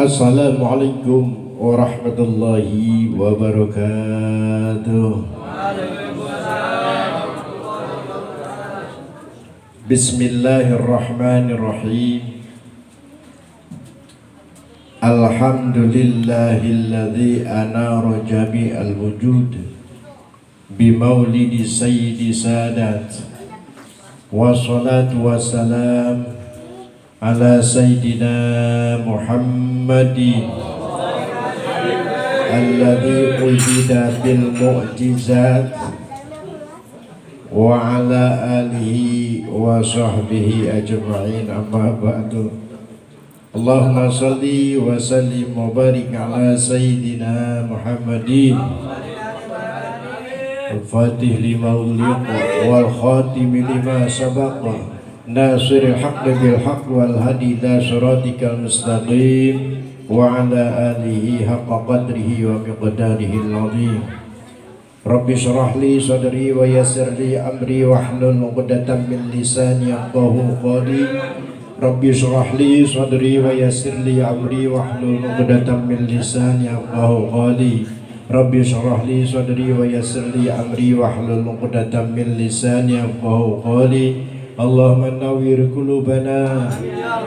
Assalamualaikum warahmatullahi wabarakatuh. Bismillahirrahmanirrahim. Alhamdulillahilladzi anara jami'al wujud bimaulidi sayyidi sadat. Wassalatu wassalam ala sayyidina Muhammadin alladhi ujida bil mu'jizat wa ala alihi wa sahbihi ajma'in, amma ba'du. Allahumma salli wa sallim wa barik ala sayyidina Muhammadin al-fatih lima ughliqa wal khatim lima sabaqa nasiril haqqi bil haqqi wal hadi ila siratikal mustaqim wa ala alihi haqqa qadrihi wa miqdarihi al-azim. Rabbi shrah li sadri wa yassir li amri wahlul 'uqdatam min lisani yafqahu qawli. Rabbi shrah li sadri wa yassir li amri wahlul 'uqdatam min lisani yafqahu qawli. Rabbi shrah li sadri wa yassir li amri wahlul 'uqdatam min lisani yafqahu qawli. Allahumma nawwir qulubana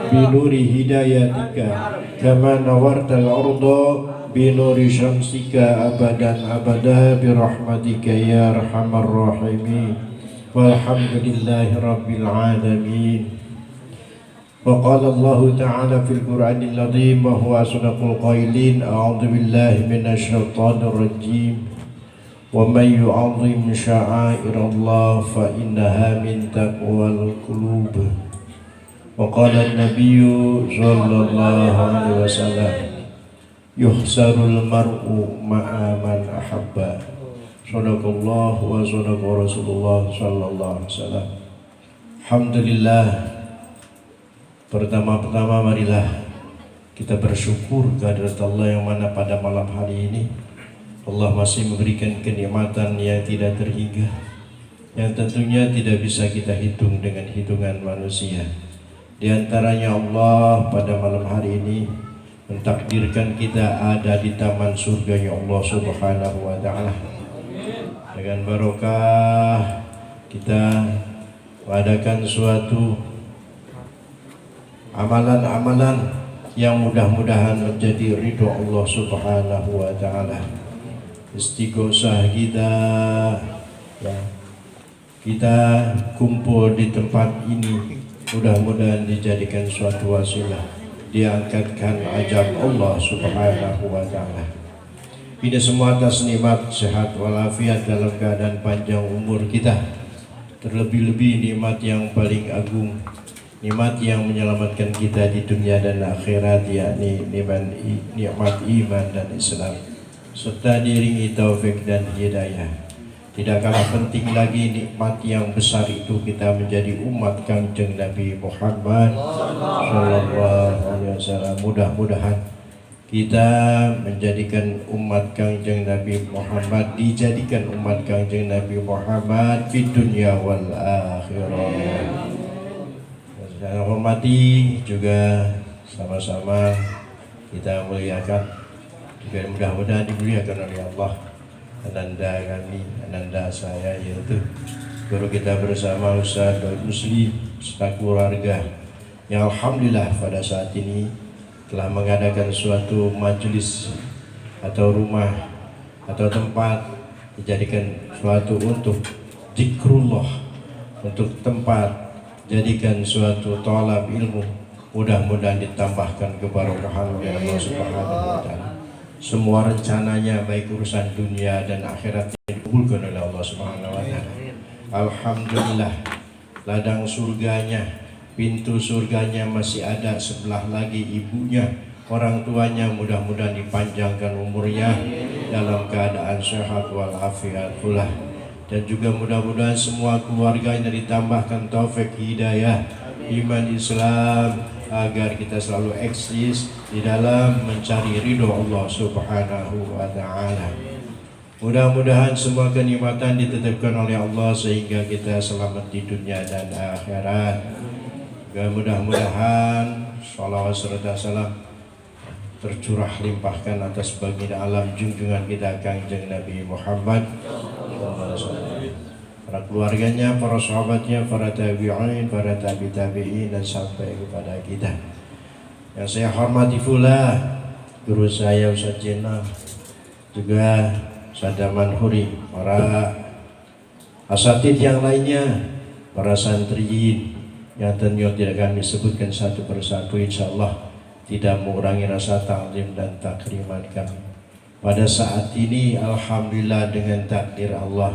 binuri hidayatika kama nawartal arda binuri syamsika abadan abada birahmatika ya arhamar rahimin. Walhamdulillahi rabbil alamin. Wa qala Allah ta'ala fil Qur'anil azim wa huwa asdaqul qailin. A'udzu billahi minasy syaithanir rajim. Wa may yu'azzim sya'airallah fa innaha min taqwal qulub. Wa qala an-nabiyyu sallallahu alaihi wasallam yuhsarul mar'u ma'a man ahabba. Shadaqallah wa shadaqa Rasulullah sallallahu alaihi wasallam. Alhamdulillah. Pertama-tama marilah kita bersyukur kehadirat Allah yang mana pada malam hari ini Allah masih memberikan kenikmatan yang tidak terhingga, yang tentunya tidak bisa kita hitung dengan hitungan manusia. Di antaranya Allah pada malam hari ini mentakdirkan kita ada di taman surganya Allah Subhanahu wa ta'ala. Dengan barokah kita mengadakan suatu amalan-amalan yang mudah-mudahan menjadi ridho Allah Subhanahu wa ta'ala. Istighosah kita, ya, kita kumpul di tempat ini mudah-mudahan dijadikan suatu wasilah diangkatkan ajab Allah Subhanahu wa ta'ala. Ini semua atas nikmat sehat walafiat dalam keadaan panjang umur kita, terlebih-lebih nikmat yang paling agung, nikmat yang menyelamatkan kita di dunia dan akhirat, yakni nikmat iman dan Islam serta diiringi taufik dan hidayah. Tidak kalah penting lagi nikmat yang besar itu kita menjadi umat Kangjeng Nabi Muhammad sallallahu alaihi wasallam. Mudah-mudahan kita menjadikan umat Kangjeng Nabi Muhammad, dijadikan umat Kangjeng Nabi Muhammad di dunia wal akhirah. Saya hormati juga sama-sama kita muliakan, juga mudah-mudahan dimuliakan oleh Allah ananda kami, ananda saya, yaitu guru kita bersama Ustaz Daud Muslim serta keluarga yang alhamdulillah pada saat ini telah mengadakan suatu majelis atau rumah atau tempat dijadikan suatu untuk zikrullah, untuk tempat jadikan suatu thalab ilmu. Mudah-mudahan ditambahkan keberkahan oleh Allah Subhanahu wa ta'ala. Semua rencananya baik urusan dunia dan akhirat dikabulkan oleh Allah Subhanahu wa ta'ala. Alhamdulillah, ladang surganya, pintu surganya masih ada sebelah lagi ibunya, orang tuanya. Mudah-mudahan dipanjangkan umurnya dalam keadaan sehat walafiat pula, dan juga mudah-mudahan semua keluarganya ditambahkan taufik hidayah iman Islam, agar kita selalu eksis di dalam mencari ridho Allah Subhanahu wa ta'ala. Mudah-mudahan semua kenikmatan ditetapkan oleh Allah sehingga kita selamat di dunia dan akhirat. Dan mudah-mudahan sholawat serta salam tercurah limpahkan atas baginda alam junjungan kita Kangjeng Nabi Muhammad, para keluarganya, para sahabatnya, para tabi'in, para tabi'in dan sampai kepada kita. Yang saya hormati pula guru saya Ustaz Jenal, juga Sadaman Huri, para asatid yang lainnya, para santriin yang tentunya tidak kami sebutkan satu persatu, insyaallah tidak mengurangi rasa taklim dan takriman kami. Pada saat ini alhamdulillah dengan takdir Allah,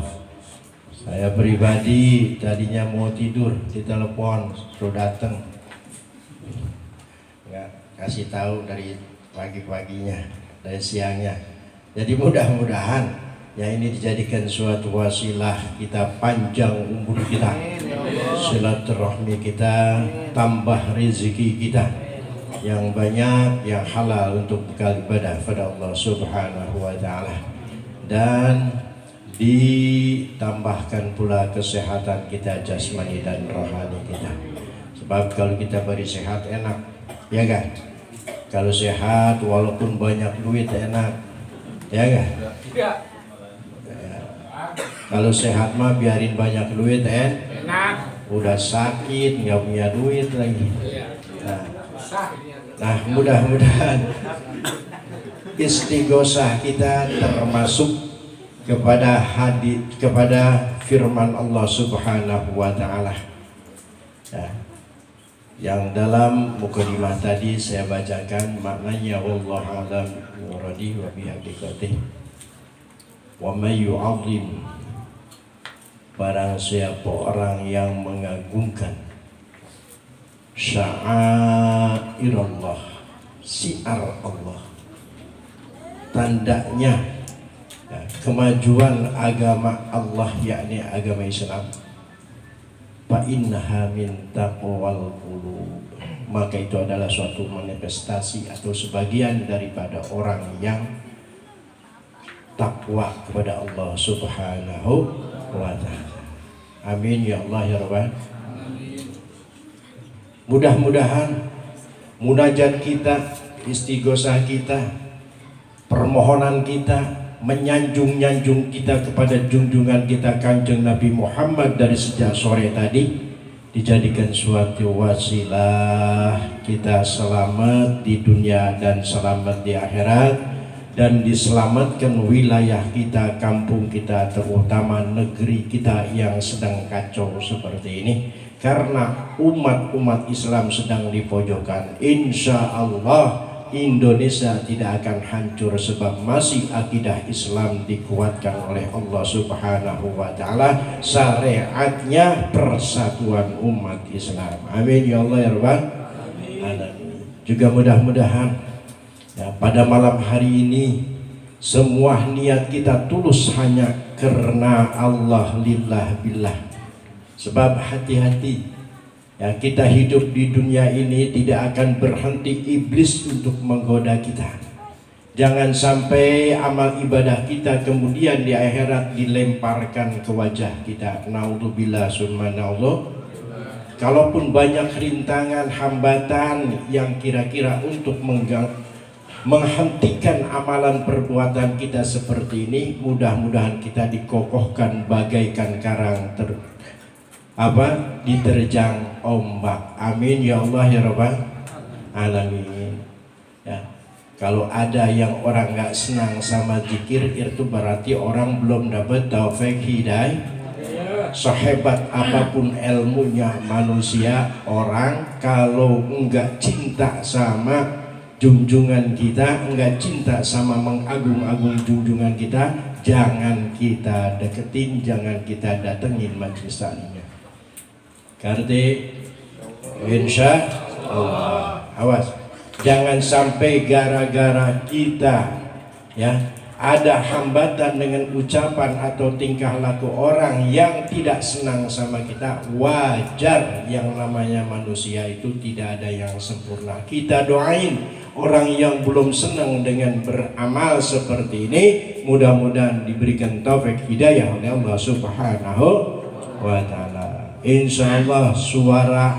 saya pribadi tadinya mau tidur, ditelepon suruh datang, nggak kasih tahu dari pagi-paginya, dari siangnya. Jadi mudah-mudahan ya ini dijadikan suatu wasilah kita panjang umur kita, silaturahmi kita, tambah rezeki kita yang banyak, yang halal untuk bekal ibadah pada Allah Subhanahu wa taala, dan ditambahkan pula kesehatan kita jasmani dan rohani kita. Sebab kalau kita beri sehat enak, ya kan? Kalau sehat walaupun banyak duit enak, ya kan? Ya. Kalau sehat mah biarin banyak duit enak. Udah sakit nggak punya duit lagi. Nah mudah-mudahan istighosah kita termasuk kepada firman Allah Subhanahu wa taala. Ya. Yang dalam mukadimah tadi saya bacakan maknanya, wallahu a'lam bimuradi wa bihaqiqatih. Wa may yu'azzim, barang siapa orang yang mengagungkan sya'airallah, syiar Allah, tandanya ya, kemajuan agama Allah yakni agama Islam, fa innaha min taqwal qulub, maka itu adalah suatu manifestasi atau sebagian daripada orang yang takwa kepada Allah Subhanahu wa ta'ala. Amin ya Allah ya Rabbal. Mudah-mudahan munajat kita, istighosah kita, permohonan kita, menyanjung-nyanjung kita kepada junjungan kita Kanjeng Nabi Muhammad dari sejak sore tadi dijadikan suatu wasilah kita selamat di dunia dan selamat di akhirat, dan diselamatkan wilayah kita, kampung kita, terutama negeri kita yang sedang kacau seperti ini. Karena umat-umat Islam sedang dipojokkan, insya Allah Indonesia tidak akan hancur sebab masih akidah Islam dikuatkan oleh Allah Subhanahu wa taala, syariatnya persatuan umat Islam. Amin ya Allah ya Rabbal alamin. Juga mudah-mudahan ya, pada malam hari ini semua niat kita tulus hanya karena Allah, lillah billah. Sebab hati-hati ya, kita hidup di dunia ini tidak akan berhenti iblis untuk menggoda kita. Jangan sampai amal ibadah kita kemudian di akhirat dilemparkan ke wajah kita. Naudzubillah summa naudzubillah. Kalaupun banyak rintangan, hambatan yang kira-kira untuk menghentikan amalan perbuatan kita seperti ini, mudah-mudahan kita dikokohkan bagaikan karang diterjang ombak. Amin ya Allah ya Rabbal alamin. Ya. Kalau ada yang orang nggak senang sama zikir, itu berarti orang belum dapat taufik hidayah. Sehebat apapun ilmunya manusia, orang kalau enggak cinta sama junjungan kita, enggak cinta sama mengagung-agung junjungan kita, jangan kita deketin, jangan kita datengin majelis taklimnya. Karena insya Allah, awas, jangan sampai gara-gara kita ya ada hambatan dengan ucapan atau tingkah laku orang yang tidak senang sama kita. Wajar, yang namanya manusia itu tidak ada yang sempurna. Kita doain orang yang belum senang dengan beramal seperti ini, mudah-mudahan diberikan taufik hidayah oleh Allah Subhanahu wa ta'ala. Insya Allah suara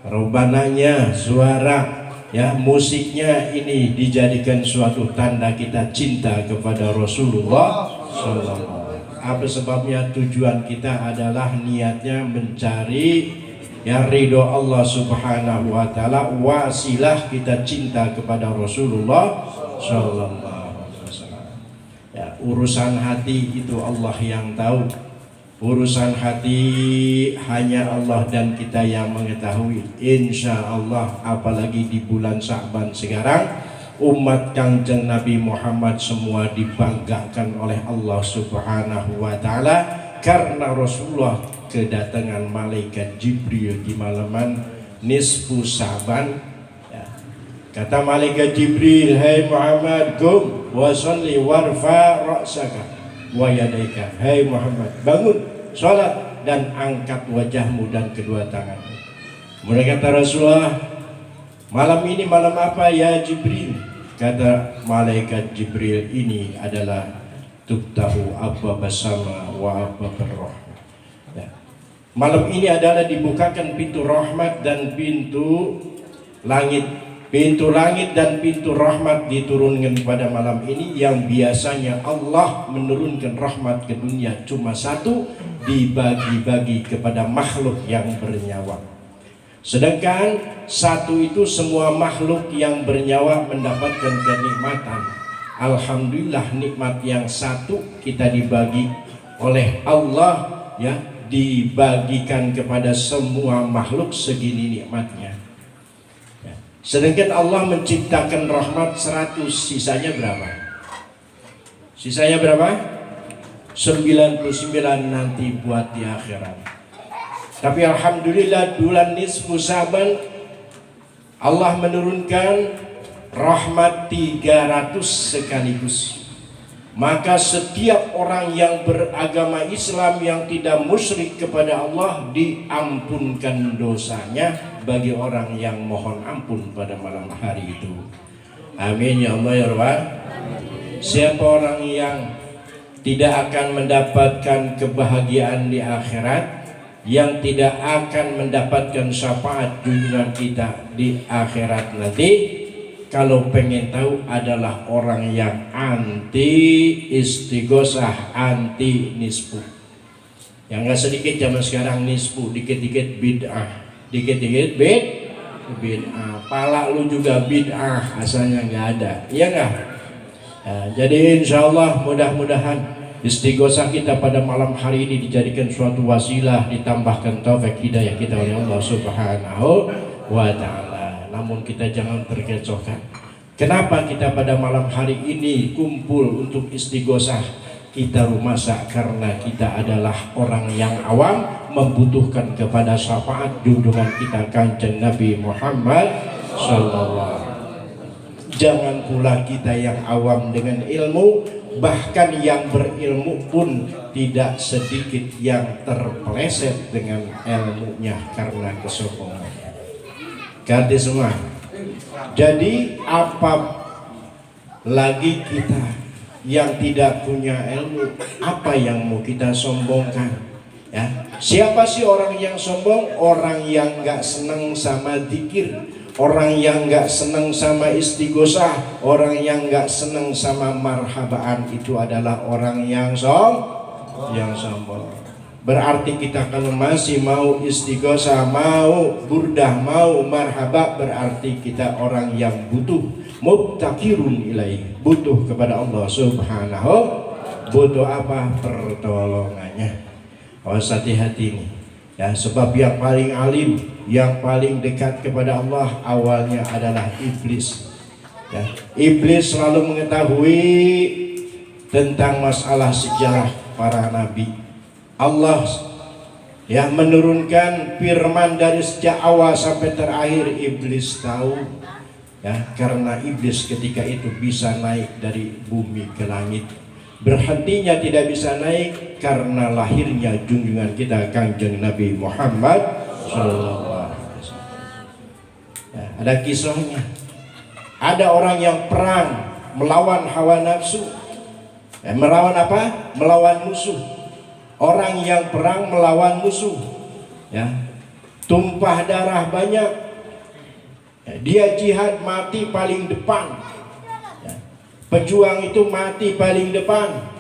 robananya, suara ya musiknya ini dijadikan suatu tanda kita cinta kepada Rasulullah SAW. Apa sebabnya? Tujuan kita adalah niatnya mencari ya ridho Allah Subhanahu wa taala, wasilah kita cinta kepada Rasulullah SAW. Ya, urusan hati itu Allah yang tahu. Urusan hati hanya Allah dan kita yang mengetahui. Insya Allah, apalagi di bulan Sya'ban sekarang, umat Kanjeng Nabi Muhammad semua dibanggakan oleh Allah Subhanahu wa taala karena Rasulullah kedatangan malaikat Jibril di malaman nisfu Sya'ban. Ya. Kata malaikat Jibril, "Hai Muhammad, qum wa sholli warfa ra'saka wa yadaika." Hai Muhammad, bangun, sholat dan angkat wajahmu dan kedua tangan. Mereka kata Rasulullah, "Malam ini malam apa ya Jibril?" Kata malaikat Jibril, "Ini adalah tuftahu abwabas sama wa abwabur rahmah." Ya. Malam ini adalah dibukakan pintu rahmat dan pintu langit. Pintu langit dan pintu rahmat diturunkan pada malam ini, yang biasanya Allah menurunkan rahmat ke dunia cuma satu, dibagi-bagi kepada makhluk yang bernyawa. Sedangkan satu itu semua makhluk yang bernyawa mendapatkan kenikmatan. Alhamdulillah, nikmat yang satu kita dibagi oleh Allah, ya, dibagikan kepada semua makhluk segini nikmatnya. Sedangkan Allah menciptakan rahmat 100, sisanya berapa? Sisanya berapa? 99 nanti buat di akhirat. Tapi alhamdulillah bulan nisfu Sya'ban Allah menurunkan rahmat 300 sekaligus. Maka setiap orang yang beragama Islam yang tidak musyrik kepada Allah diampunkan dosanya bagi orang yang mohon ampun pada malam hari itu. Amin ya Allah ya Rabbal. Siapa orang yang tidak akan mendapatkan kebahagiaan di akhirat, yang tidak akan mendapatkan syafaat junjungan kita di akhirat nanti, kalau pengen tahu adalah orang yang anti istighosah, anti nisfu. Yang gak sedikit zaman sekarang nisfu, dikit-dikit bid'ah, dikit-dikit bid'ah. Pala lu juga bid'ah, asalnya gak ada, iya gak? Nah, jadi insya Allah mudah-mudahan istighosah kita pada malam hari ini dijadikan suatu wasilah, ditambahkan taufik hidayah kita oleh Allah Subhanahu wa ta'ala. Namun kita jangan terkecohkan. Kenapa kita pada malam hari ini kumpul untuk istighosah? Kita rumasa karena kita adalah orang yang awam, membutuhkan kepada syafaat junjungan kita Kanjeng Nabi Muhammad sallallahu. Jangan pula kita yang awam dengan ilmu, bahkan yang berilmu pun tidak sedikit yang terpeleset dengan ilmunya karena kesombongan. Ganti semua. Jadi apa lagi kita yang tidak punya ilmu, apa yang mau kita sombongkan? Ya, siapa sih orang yang sombong? Orang yang nggak senang sama zikir, orang yang nggak senang sama istighosah, orang yang nggak senang sama marhabaan, itu adalah orang yang sombong. Berarti kita kalau masih mau istighosah, mau burdah, mau marhaba, berarti kita orang yang butuh, mubtakirun ilaih, butuh kepada Allah Subhanahu. Butuh apa? Pertolongannya. Awas hati-hati nih ya, sebab yang paling alim, yang paling dekat kepada Allah awalnya adalah iblis ya. Iblis selalu mengetahui tentang masalah sejarah para nabi. Allah ya menurunkan firman dari sejak awal sampai terakhir, iblis tahu ya, karena iblis ketika itu bisa naik dari bumi ke langit. Berhentinya tidak bisa naik karena lahirnya junjungan kita Kanjeng Nabi Muhammad sallallahu alaihi wasallam. Ya, ada kisahnya. Ada orang yang perang melawan hawa nafsu. Melawan apa? Melawan musuh. Orang yang perang melawan musuh, ya, tumpah darah banyak, Ya, dia jihad mati paling depan. Ya, pejuang itu mati paling depan.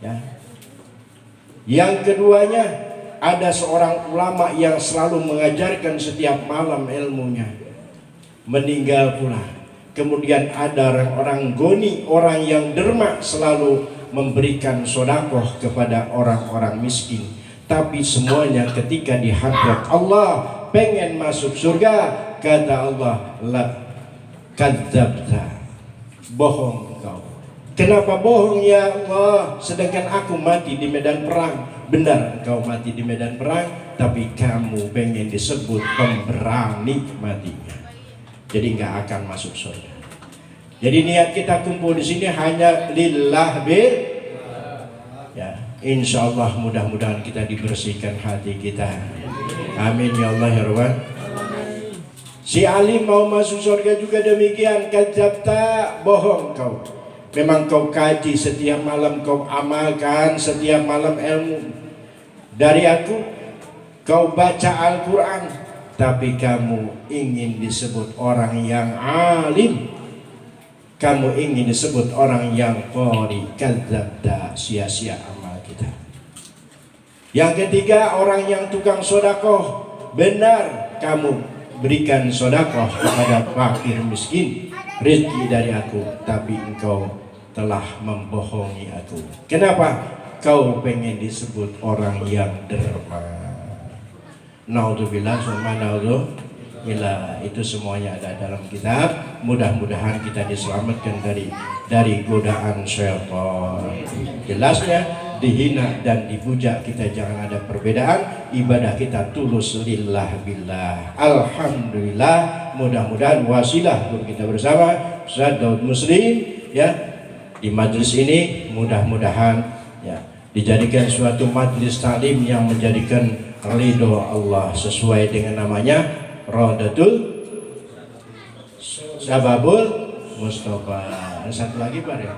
Ya. Yang keduanya, ada seorang ulama yang selalu mengajarkan setiap malam ilmunya, meninggal pula. Kemudian ada orang-orang goni, orang yang derma, selalu memberikan sedekah kepada orang-orang miskin. Tapi semuanya ketika di hadrat Allah pengen masuk surga, kata Allah, la kadzabta, bohong engkau. Kenapa bohong ya Allah? Sedangkan aku mati di medan perang. Benar engkau mati di medan perang, tapi kamu pengen disebut pemberani matinya. Jadi nggak akan masuk surga. Jadi niat kita kumpul di sini hanya lillah bil. Ya, insya Allah mudah-mudahan kita dibersihkan hati kita. Amin ya Allah ya Rabbal. Si alim mau masuk surga juga demikian. Kadzabta, bohong kau. Memang kau kaji setiap malam, kau amalkan setiap malam ilmu dari aku, kau baca Al-Quran, tapi kamu ingin disebut orang yang alim, kamu ingin disebut orang yang qori. Kadzabta, sia-sia amal kita. Yang ketiga, orang yang tukang sedekah. Benar kamu berikan sedekah kepada fakir miskin, rezeki dari aku, tapi engkau telah membohongi aku. Kenapa? Kau pengen disebut orang yang derma. Naudzubillah summa naudzubillah. Itu semuanya ada dalam kitab. Mudah-mudahan kita diselamatkan dari godaan syaitan. Jelasnya, dihina dan dipuja kita jangan ada perbedaan. Ibadah kita tulus lillah billah. Alhamdulillah. Mudah-mudahan wasilah untuk kita bersama Daud Muslim, ya, di majlis ini mudah-mudahan ya dijadikan suatu majlis taklim yang menjadikan ridho Allah sesuai dengan namanya, Rodatul Sababul Mustafa. Ada satu lagi Pak ya?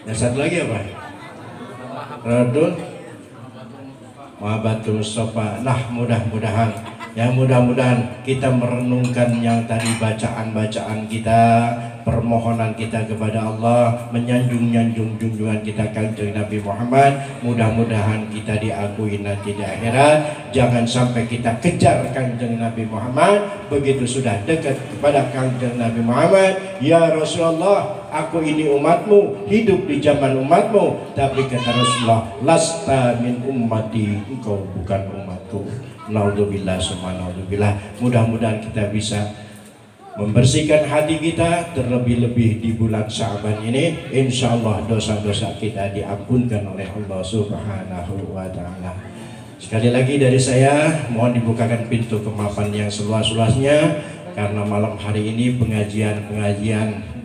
Ada satu lagi apa? Rodatul Mahabbatul Mustafa. Nah, mudah-mudahan kita merenungkan yang tadi, bacaan-bacaan kita, permohonan kita kepada Allah, menyanjung junjungan kita Kanjeng Nabi Muhammad. Mudah-mudahan kita diakui nanti di akhirat. Jangan sampai kita kejar Kanjeng Nabi Muhammad, begitu sudah dekat kepada Kanjeng Nabi Muhammad, ya Rasulullah, aku ini umatmu, hidup di zaman umatmu, tapi kata Rasulullah, lasta min ummati, engkau bukan umatku. Naudzubillah summa naudzubillah. Mudah-mudahan kita bisa membersihkan hati kita, terlebih-lebih di bulan Sya'ban ini. Insya Allah dosa-dosa kita diampunkan oleh Allah Subhanahu wa Ta'ala. Sekali lagi dari saya, mohon dibukakan pintu kemaafan yang seluas-luasnya, karena malam hari ini pengajian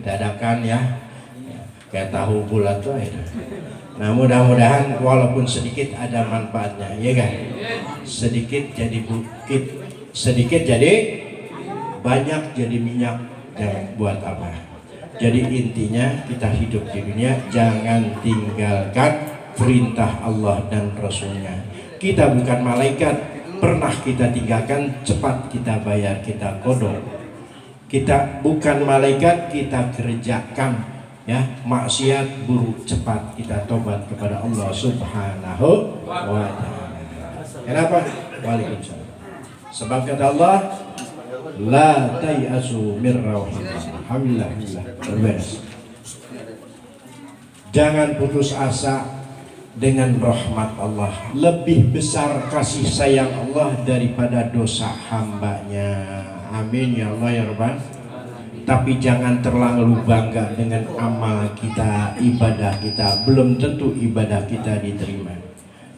dadakan ya, kayak tahu bulat tuh ya. Nah, mudah-mudahan walaupun sedikit ada manfaatnya, ya kan? Sedikit jadi bukit, sedikit jadi banyak, jadi minyak, jangan buat apa. Jadi intinya kita hidup di dunia jangan tinggalkan perintah Allah dan Rasulnya. Kita bukan malaikat, pernah kita tinggalkan cepat kita bayar, kita kodok. Kita bukan malaikat, kita kerjakan ya, maksiat buruk cepat kita tobat kepada Allah Subhanahu wa Ta'ala. Kenapa? Waalaikumsalam. Sebab kata Allah, la tayasu mir rauhillah. Alhamdulillah. Beres. Jangan putus asa dengan rahmat Allah. Lebih besar kasih sayang Allah daripada dosa hambanya. Amin ya Allah ya Rabbal. Tapi jangan terlalu bangga dengan amal kita, ibadah kita. Belum tentu ibadah kita diterima.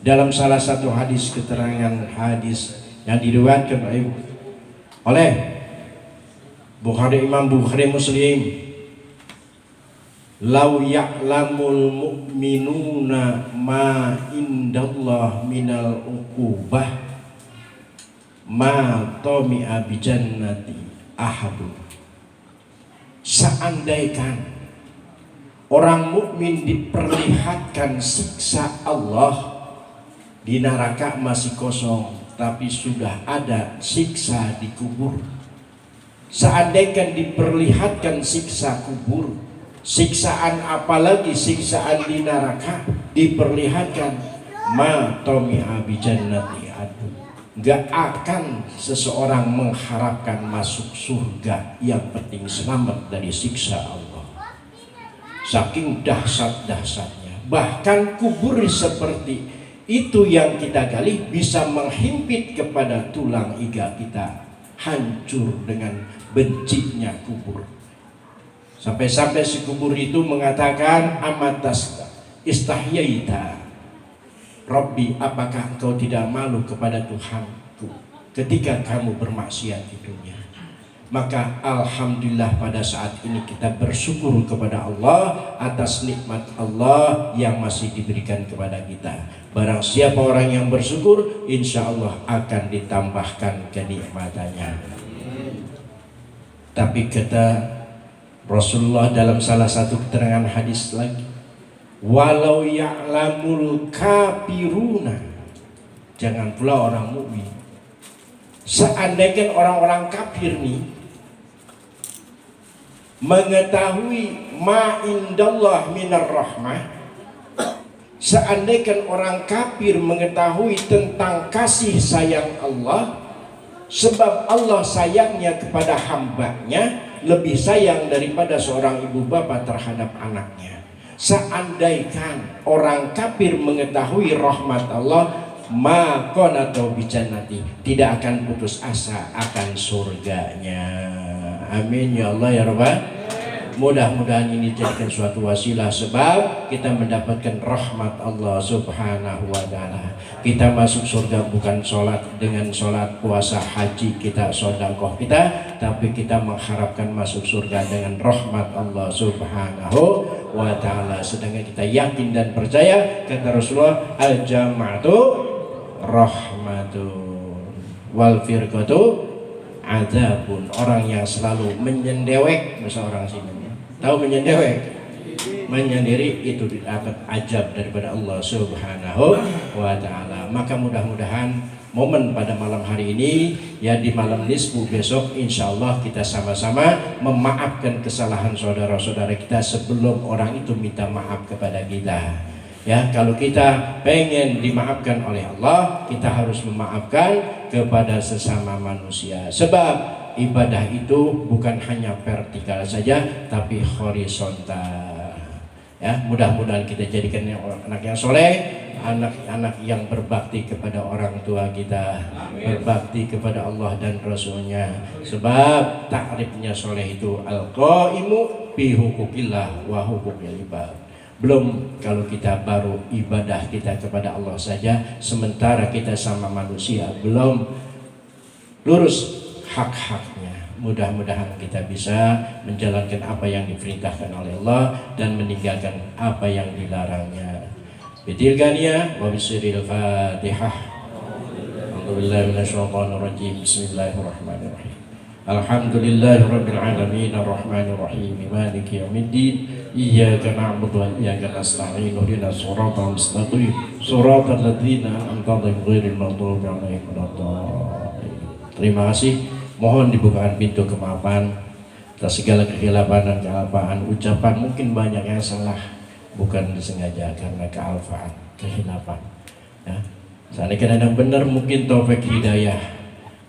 Dalam salah satu hadis, keterangan hadis yang diriwayatkan oleh Imam Bukhari Muslim, lau ya'lamul mu'minuna ma indallah minal uqubah ma tami'a bi jannati ahadun. Seandainya orang mukmin diperlihatkan siksa Allah di neraka masih kosong, tapi sudah ada siksa di kubur. Seandainya diperlihatkan siksa kubur, siksaan apalagi siksaan di neraka diperlihatkan, ma tomi'a bi jannati adu, gak akan seseorang mengharapkan masuk surga, yang penting selamat dari siksa Allah. Saking dahsyat-dahsyatnya, bahkan kubur seperti itu yang kita gali bisa menghimpit kepada tulang iga kita, hancur dengan bencinya kubur. Sampai-sampai si kubur itu mengatakan, amatas istahyaita Rabbi, apakah engkau tidak malu kepada Tuhanku ketika kamu bermaksiat di dunia? Maka alhamdulillah pada saat ini kita bersyukur kepada Allah atas nikmat Allah yang masih diberikan kepada kita. Barang siapa orang yang bersyukur, insya Allah akan ditambahkan kenikmatannya. Tapi kata Rasulullah dalam salah satu keterangan hadis lagi, walau ya'lamul kafiruna, jangan pula orang mukmin, seandainya orang-orang kafir nih mengetahui ma indallah minar rahmah, seandainya orang kafir mengetahui tentang kasih sayang Allah, sebab Allah sayangnya kepada hambanya lebih sayang daripada seorang ibu bapa terhadap anaknya. Seandainya orang kafir mengetahui rahmat Allah, maka atau bijannati, tidak akan putus asa akan surganya. Amin ya Allah ya Rabbal. Mudah-mudahan ini jadikan suatu wasilah sebab kita mendapatkan rahmat Allah subhanahu wa ta'ala. Kita masuk surga bukan sholat dengan sholat, puasa, haji kita, sedekah kita, tapi kita mengharapkan masuk surga dengan rahmat Allah subhanahu wa ta'ala. Sedangkan kita yakin dan percaya, kata Rasulullah, al-jama'atu rahmatun wal firqatu adabun. Orang yang selalu menyendewek, bahasa orang sini, tahu menyendewek, menyendiri, itu dapat ajab daripada Allah subhanahu wa ta'ala. Maka mudah-mudahan momen pada malam hari ini, ya di malam nisfu besok, insya Allah kita sama-sama memaafkan kesalahan saudara-saudara kita sebelum orang itu minta maaf kepada kita. Ya, kalau kita pengen dimaafkan oleh Allah, kita harus memaafkan kepada sesama manusia. Sebab ibadah itu bukan hanya vertikal saja, tapi horizontal. Ya, mudah-mudahan kita jadikan anak yang soleh, anak-anak yang berbakti kepada orang tua kita, berbakti kepada Allah dan Rasulnya. Sebab takrifnya soleh itu al-qaimu bi hukukillah wa hukukil ibad. Belum kalau kita baru ibadah kita kepada Allah saja, sementara kita sama manusia belum lurus hak-haknya. Mudah-mudahan kita bisa menjalankan apa yang diperintahkan oleh Allah dan meninggalkan apa yang dilarangnya. Bitilkannya wa bisiril Fatihah. Alhamdulillah minasyaitonir rajim. Bismillahirrahmanirrahim. Alhamdulillahirabbil alamin arrahmanir rahim maliki yaumiddin. Iyyaka na'budu wa iyyaka nasta'in ihdinas siratal mustaqim siratal ladzina an'amta 'alaihim ghairil maghdubi 'alaihim waladdallin. Terima kasih. Mohon dibukakan pintu kemaafan atas segala kekhilafan dan kealpaan ucapan. Mungkin banyak yang salah, bukan disengaja karena kealpaan, kekhilafan. Ya. Seandainya ada yang benar, mungkin taufik hidayah.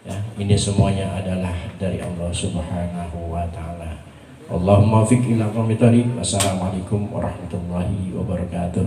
Ya, ini semuanya adalah dari Allah subhanahu wa ta'ala. Allahumma fiqh ila qawmi tariq. Wassalamualaikum warahmatullahi wabarakatuh.